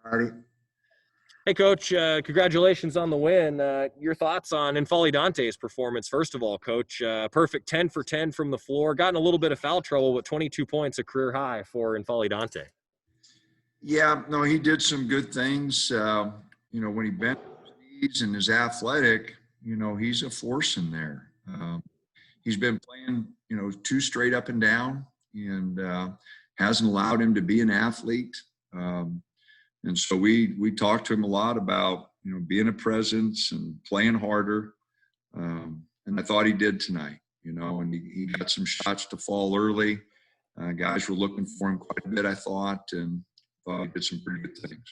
Marty. Hey, Coach, congratulations on the win. Your thoughts on N'Faly Dante's performance, first of all, Coach. Perfect 10 for 10 from the floor. Gotten a little bit of foul trouble, but 22 points, a career high for N'Faly Dante. Yeah, no, he did some good things. When he bent his knees and is athletic, he's a force in there. He's been playing, two straight up and down and hasn't allowed him to be an athlete. And so we talked to him a lot about, being a presence and playing harder. And I thought he did tonight, and he got some shots to fall early. Guys were looking for him quite a bit, I thought, and thought he did some pretty good things.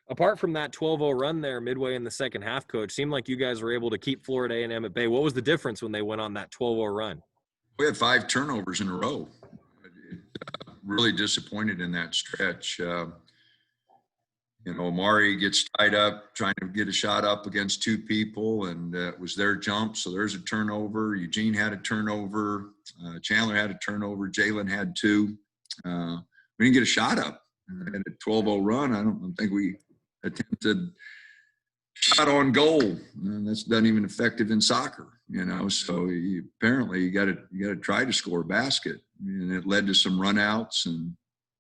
Apart from that 12-0 run there midway in the second half, Coach, seemed like you guys were able to keep Florida A&M at bay. What was the difference when they went on that 12-0 run? We had 5 turnovers in a row. Really disappointed in that stretch. Amari gets tied up trying to get a shot up against 2 people, and it was their jump. So there's a turnover. Eugene had a turnover. Chandler had a turnover. Jalen had 2. We didn't get a shot up. And a 12-0 run, I don't think we attempted shot on goal. And that's not even effective in soccer, So apparently you got to try to score a basket. And it led to some runouts and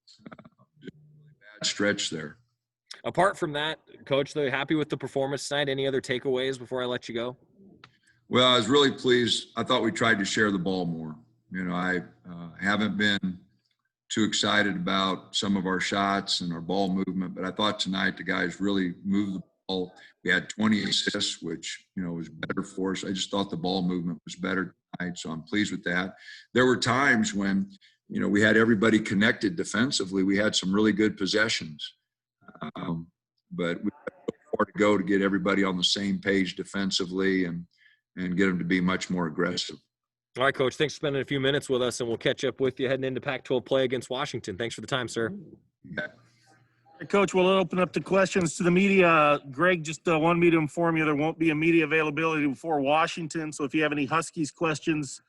just a really bad stretch there. Apart from that, Coach, though, happy with the performance tonight? Any other takeaways before I let you go? Well, I was really pleased. I thought we tried to share the ball more. I haven't been too excited about some of our shots and our ball movement, but I thought tonight the guys really moved the ball. We had 20 assists, which, was better for us. I just thought the ball movement was better tonight, so I'm pleased with that. There were times when, we had everybody connected defensively. We had some really good possessions. But we have far to go to get everybody on the same page defensively and get them to be much more aggressive. All right, Coach, thanks for spending a few minutes with us, and we'll catch up with you heading into Pac-12 play against Washington. Thanks for the time, sir. Yeah. Hey, Coach, we'll open up the questions to the media. Greg just wanted me to inform you there won't be a media availability before Washington, so if you have any Huskies questions,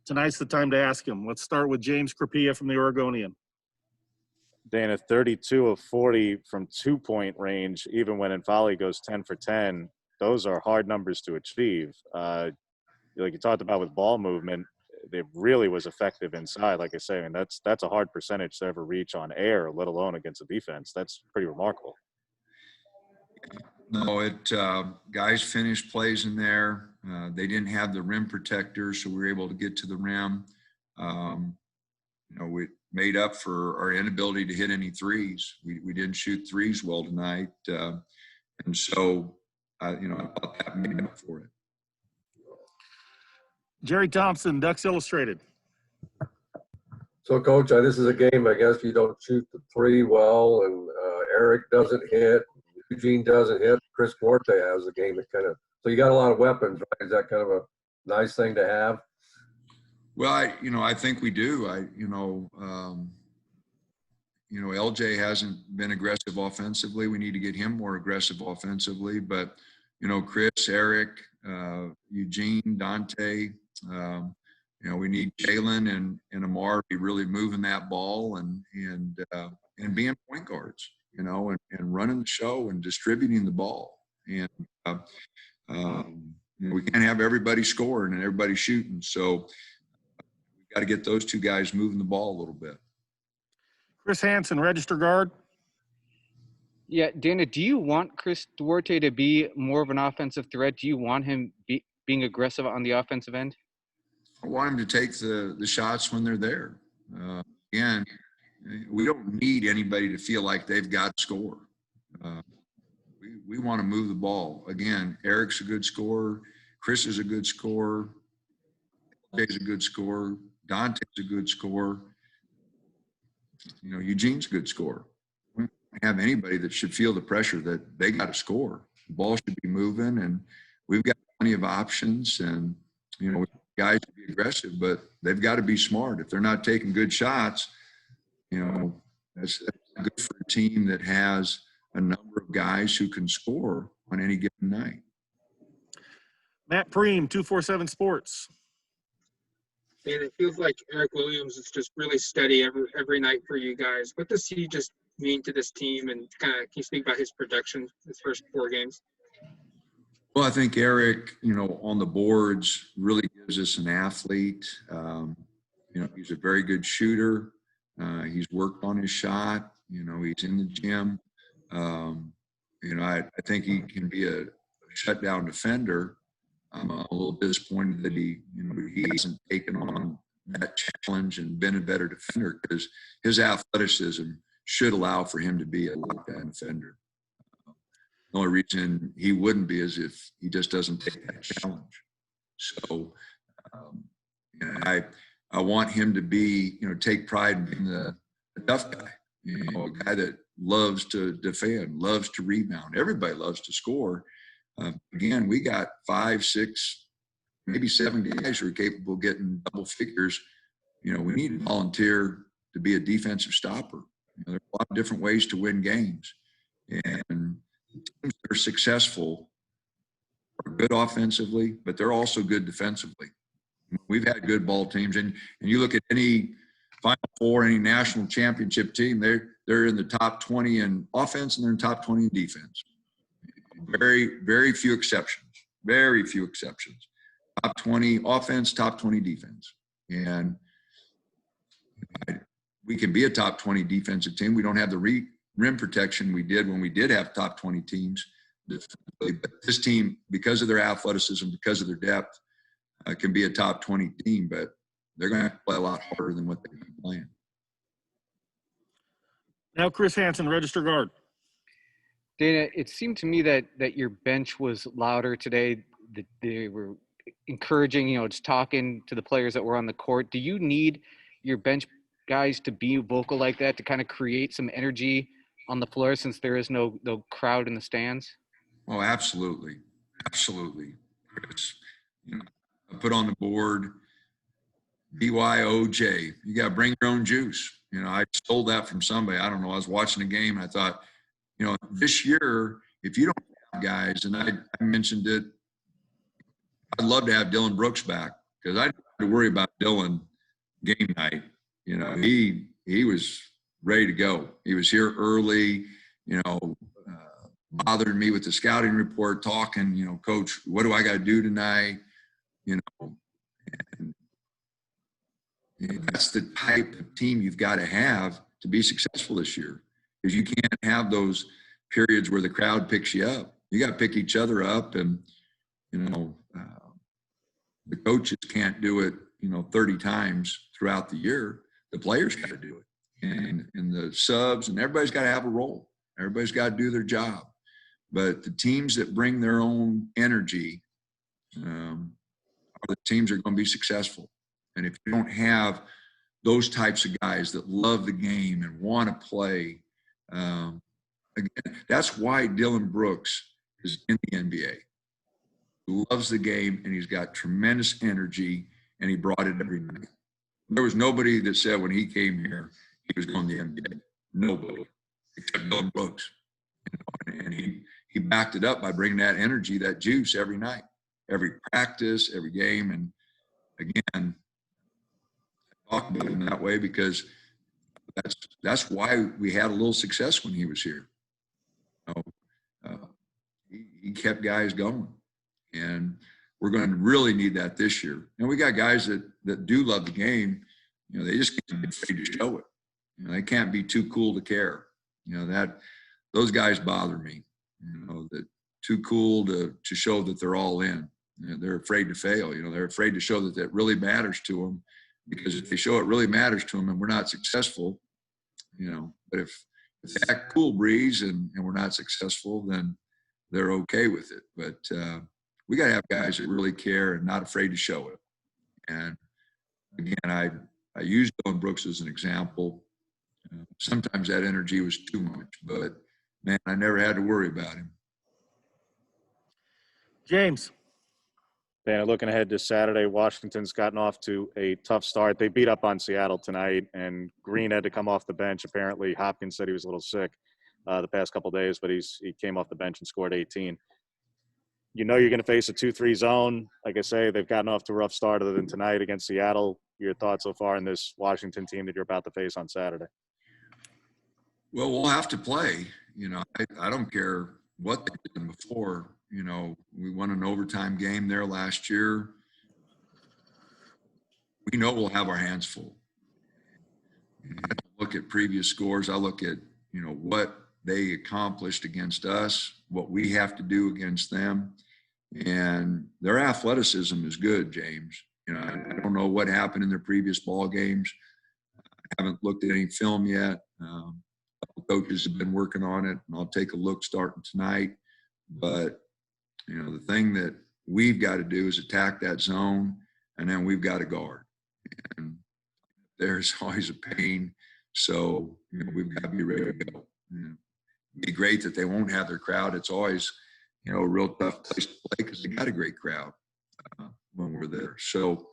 tonight's the time to ask them. Let's start with James Crapia from the Oregonian. Dana, 32 of 40 from 2-point range, even when N'Faly goes 10 for 10, those are hard numbers to achieve. Like you talked about with ball movement, it really was effective inside. Like I say, that's a hard percentage to ever reach on air, let alone against a defense. That's pretty remarkable. No, guys finished plays in there. They didn't have the rim protector, so we were able to get to the rim. We made up for our inability to hit any threes. We didn't shoot threes well tonight. And so, I thought that made up for it. Jerry Thompson, Ducks Illustrated. So, Coach, this is a game, I guess, you don't shoot the 3 well, and Eric doesn't hit, Eugene doesn't hit, Chris Forte has a game that so you got a lot of weapons, right? Is that kind of a nice thing to have? Well, I think we do. LJ hasn't been aggressive offensively. We need to get him more aggressive offensively. But, Chris, Eric, Eugene, Dante, we need Jalen and Amar to be really moving that ball and being point guards, and running the show and distributing the ball. And we can't have everybody scoring and everybody shooting. So we've got to get those 2 guys moving the ball a little bit. Chris Hansen, register guard. Yeah, Dana, do you want Chris Duarte to be more of an offensive threat? Do you want him being aggressive on the offensive end? I want him to take the shots when they're there. Again, we don't need anybody to feel like they've got to score. We want to move the ball. Again, Eric's a good scorer. Chris is a good scorer. Jay's a good scorer. Dante's a good scorer. Eugene's a good scorer. We don't have anybody that should feel the pressure that they got to score. The ball should be moving, and we've got plenty of options. And, guys to be aggressive, but they've got to be smart. If they're not taking good shots, that's good for a team that has a number of guys who can score on any given night. Matt Preem, 247 Sports. And it feels like Eric Williams is just really steady every night for you guys. What does he just mean to this team? And kind of, can you speak about his production his first 4 games? Well, I think Eric, on the boards really gives us an athlete. He's a very good shooter. He's worked on his shot. He's in the gym. I think he can be a shutdown defender. I'm a little disappointed that he hasn't taken on that challenge and been a better defender, because his athleticism should allow for him to be a lockdown defender. The only reason he wouldn't be is if he just doesn't take that challenge. So, I want him to be, take pride in being the tough guy, a guy that loves to defend, loves to rebound. Everybody loves to score. Again, we got 5, 6, maybe 7 guys who are capable of getting double figures. We need to volunteer to be a defensive stopper. There are a lot of different ways to win games. And teams that are successful are good offensively, but they're also good defensively. We've had good ball teams, and you look at any Final Four, any national championship team, they're in the top 20 in offense and they're in top 20 in defense. Very, very few exceptions. Very few exceptions. Top 20 offense, top 20 defense. And we can be a top 20 defensive team. We don't have the rim protection we did when we did have top 20 teams. But this team, because of their athleticism, because of their depth, can be a top 20 team, but they're going to have to play a lot harder than what they've been playing. Now, Chris Hansen, register guard. Dana, it seemed to me that your bench was louder today. That they were encouraging, just talking to the players that were on the court. Do you need your bench guys to be vocal like that to kind of create some energy on the floor, since there is no crowd in the stands? Oh, absolutely. Absolutely, Chris. I put on the board BYOJ. You got to bring your own juice. I stole that from somebody. I don't know. I was watching a game and I thought, this year, if you don't have guys, and I mentioned it, I'd love to have Dylan Brooks back, because I didn't have to worry about Dylan game night. He was ready to go. He was here early, bothered me with the scouting report, talking, coach, what do I got to do tonight? And that's the type of team you've got to have to be successful this year, because you can't have those periods where the crowd picks you up. You got to pick each other up, and, the coaches can't do it, 30 times throughout the year. The players got to do it, and the subs, and everybody's got to have a role. Everybody's got to do their job. But the teams that bring their own energy are the teams that are going to be successful. And if you don't have those types of guys that love the game and want to play, again, that's why Dylan Brooks is in the NBA. He loves the game, and he's got tremendous energy, and he brought it every night. There was nobody that said when he came here he was going to the NBA. Nobody, except Dylan Brooks. And he backed it up by bringing that energy, that juice every night, every practice, every game. And again, I talk about him that way because that's why we had a little success when he was here. He kept guys going, and we're going to really need that this year. And we got guys that do love the game. They just can't be afraid to show it. They can't be too cool to care. Those guys bother me. That too cool to show that they're all in. They're afraid to fail. They're afraid to show that really matters to them, because if they show it really matters to them and we're not successful, but if they act cool breeze and we're not successful, then they're okay with it. But we got to have guys that really care and not afraid to show it. And again, I use Dylan Brooks as an example. Sometimes that energy was too much, but man, I never had to worry about him. James. Dana, looking ahead to Saturday, Washington's gotten off to a tough start. They beat up on Seattle tonight, and Green had to come off the bench. Apparently, Hopkins said he was a little sick the past couple of days, but he came off the bench and scored 18. You're going to face a 2-3 zone. Like I say, they've gotten off to a rough start other than tonight against Seattle. Your thoughts so far in this Washington team that you're about to face on Saturday? Well, we'll have to play. You know, I don't care what they've done before. You know, we won an overtime game there last year. We know we'll have our hands full. And I don't look at previous scores. I look at, you know, what they accomplished against us, what we have to do against them. And their athleticism is good, James. You know, I don't know what happened in their previous ball games. I haven't looked at any film yet. Coaches have been working on it, and I'll take a look starting tonight. But, you know, the thing that we've got to do is attack that zone, and then we've got to guard. And there's always a pain. So, you know, we've got to be ready to go. You know, it'd be great that they won't have their crowd. It's always, you know, a real tough place to play because they got a great crowd when we're there. So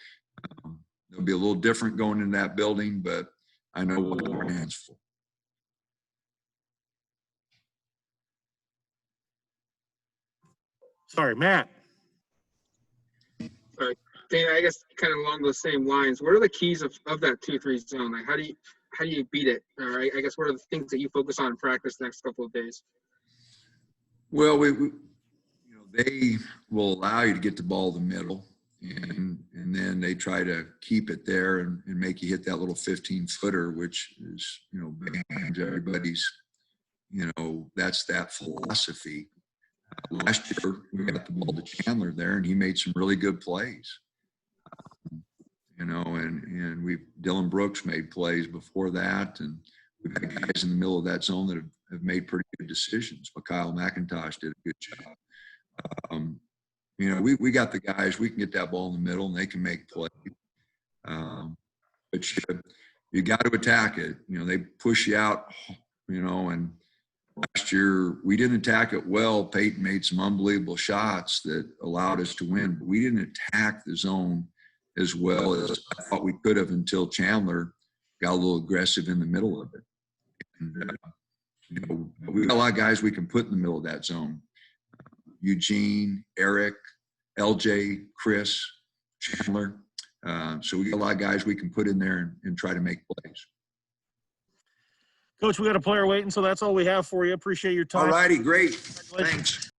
it'll be a little different going in that building, but I know we'll have our hands full. Sorry, Matt. Sorry, Dana, I guess kind of along those same lines, what are the keys of that 2-3 zone? Like, how do you beat it? Or I guess what are the things that you focus on in practice the next couple of days? Well, you know, they will allow you to get the ball in the middle, and then they try to keep it there and make you hit that little 15-footer, which is, you know, behind everybody's, you know, that's that philosophy. Last year, we got the ball to Chandler there, and he made some really good plays. You know, and Dylan Brooks made plays before that, and we've got guys in the middle of that zone that have made pretty good decisions. But Kyle McIntosh did a good job. You know, we got the guys, we can get that ball in the middle, and they can make plays. But you got to attack it. You know, they push you out, you know, and last year we didn't attack it well. Peyton made some unbelievable shots that allowed us to win, but we didn't attack the zone as well as I thought we could have until Chandler got a little aggressive in the middle of it. And, you know, we got a lot of guys we can put in the middle of that zone. Eugene, Eric, LJ, Chris, Chandler. So we got a lot of guys we can put in there and try to make plays. Coach, we got a player waiting, so that's all we have for you. Appreciate your time. All righty, great. Thanks.